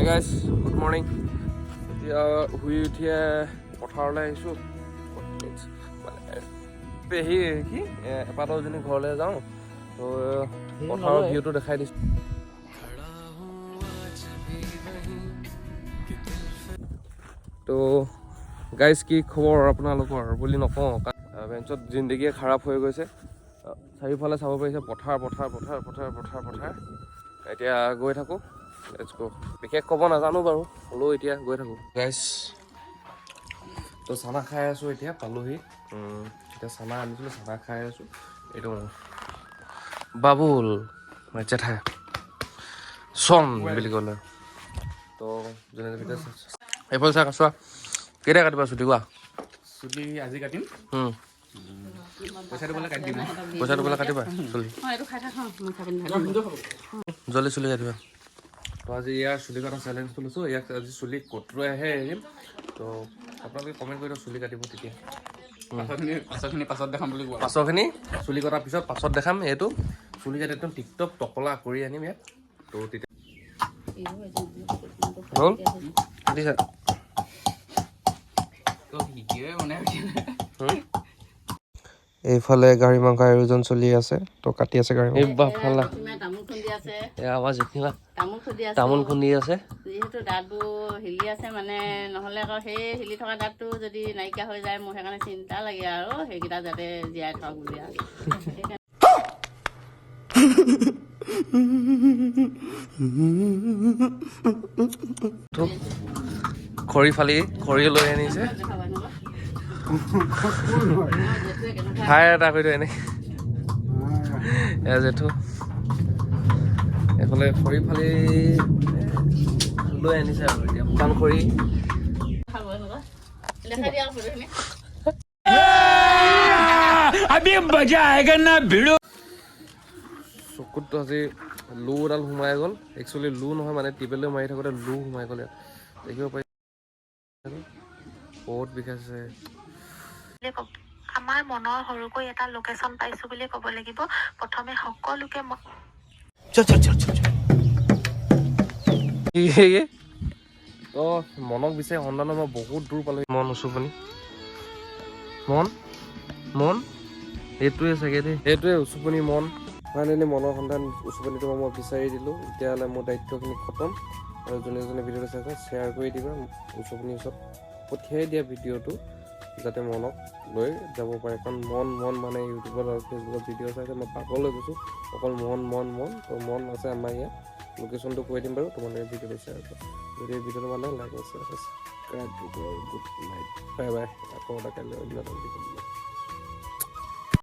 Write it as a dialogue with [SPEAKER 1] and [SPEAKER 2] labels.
[SPEAKER 1] Guys good morning. এতিয়া শুই উঠিয়ে পথাৰলৈ আহিছোঁ। পেহী কি এপাতৰজনী ঘৰলৈ যাওঁ, তো পথাৰৰ ভিউটো দেখাই দিছোঁ। তো গাইজ কি খবৰ আপোনালোকৰ বুলি নকওঁ, বেঞ্চত জিন্দগীয়ে খাৰাপ হৈ গৈছে। চাৰিওফালে চাব পাৰিছে পথাৰ পথাৰ পথাৰ পথাৰ পথাৰ পথাৰ। এতিয়া গৈ থাকোঁ, লেটছ গো। বিশেষ ক'ব নাজানো বাৰু, হ'লেও এতিয়া গৈ থাকোঁ গাইজ। তো চানা খাই আছোঁ, এতিয়া পালোহি। এতিয়া চানা আনিছিলোঁ, চানা খাই আছোঁ। এইটো বাবুল জেঠাই চন বুলি ক'লে। তো যেনে ভিতৰত এইফালে চাই চোৱা, কেতিয়া কাটিবা চুটি কোৱা?
[SPEAKER 2] চুলি আজি কাটিম। পইচাটো বোলে কাটি দিম।
[SPEAKER 1] পইচাটো বোলে কাটিবা চুলি, জলদি চুলি কাটিবা। তো আজি ইয়াৰ চুলি কটা চেলেঞ্জটো লৈছোঁ। ইয়াক আজি চুলি কটোৱাইহে আহিম। তো আপোনালোকে কমেণ্ট কৰি দিয়ক চুলি কাটিব তেতিয়া।
[SPEAKER 2] পাছত দেখাম বুলি কোৱা।
[SPEAKER 1] পাছৰখিনি চুলি কটাৰ পিছত পাছত দেখাম। এইটো চুলি কাটি একদম টিকটক টকলা কৰি আনিম ইয়াত। তো তেতিয়া হ'ল কাটিছা। এইফালে গাড়ী মাংস আয়োজন চলি আছে, তো কাটি আছে গাড়ী মাংস। আমাৰ জেঠিমা তামোল খুন্দি আছে।
[SPEAKER 3] যিহেতু দাঁতবোৰ হিলি আছে, মানে নহ'লে আকৌ সেই হিলি থকা দাঁতটো যদি নাইকিয়া হৈ যায়, মোৰ সেইকাৰণে চিন্তা লাগে আৰু সেইকেইটা যাতে জীয়াই থাকক বুলি আৰু।
[SPEAKER 1] খৰি ফালি খৰি লৈ আনিছে, হাই এটা কৰি দিওঁ এনেই। এয়া জেঠু এইফালে খৰি ফালি লৈ আনিছে আৰু এতিয়া শুকান খৰি। চকুতটো আজি লো এডাল সোমাই গ'ল। একচুৱেলি লো নহয়, মানে টিবেলৈ মাৰি থাকোঁতে লো সোমাই গ'ল ইয়াত, দেখিব পাৰি। বহুত বিষাইছে।
[SPEAKER 4] আমাৰ মনৰ সৰুকৈ এটা লোকেশ্যন পাইছো বুলি ক'ব লাগিব। প্ৰথমে সকলোকে
[SPEAKER 1] তো মনক বিচাৰি সন্ধানত মই বহুত দূৰ পালোঁ। মন উচুপনি মন মন এইটোৱে চাগে দেই, এইটোৱে উচুপনি মন। ফাইনেলি মনৰ সন্ধান উচুপনিটো মই বিচাৰি দিলোঁ। তেতিয়াহ'লে মোৰ দায়িত্বখিনি খতম। আৰু যোনে যোনে ভিডিঅ'টো চাইছে শ্বেয়াৰ কৰি দিবা, উচুপনিৰ ওচৰত পঠিয়াই দিয়া ভিডিঅ'টো, যাতে মনক লৈ যাব পাৰে। কাৰণ মন মন মানে ইউটিউবত আৰু ফেচবুকত ভিডিঅ' চাইছে মই পাগল হৈ গৈছোঁ। অকল মন মন মন। তো মন আছে আমাৰ ইয়াত, লোকেশ্যনটো কৈ দিম বাৰু, তোমালোকে ভিডিঅ'টো শ্বেয়াৰ কৰা। যদি ভিডিঅ'টো ভাল লাগে লাইক আৰু share. Good night, bye bye. আকৌ এটা কাইলৈ অন্য এটা ভিডিঅ'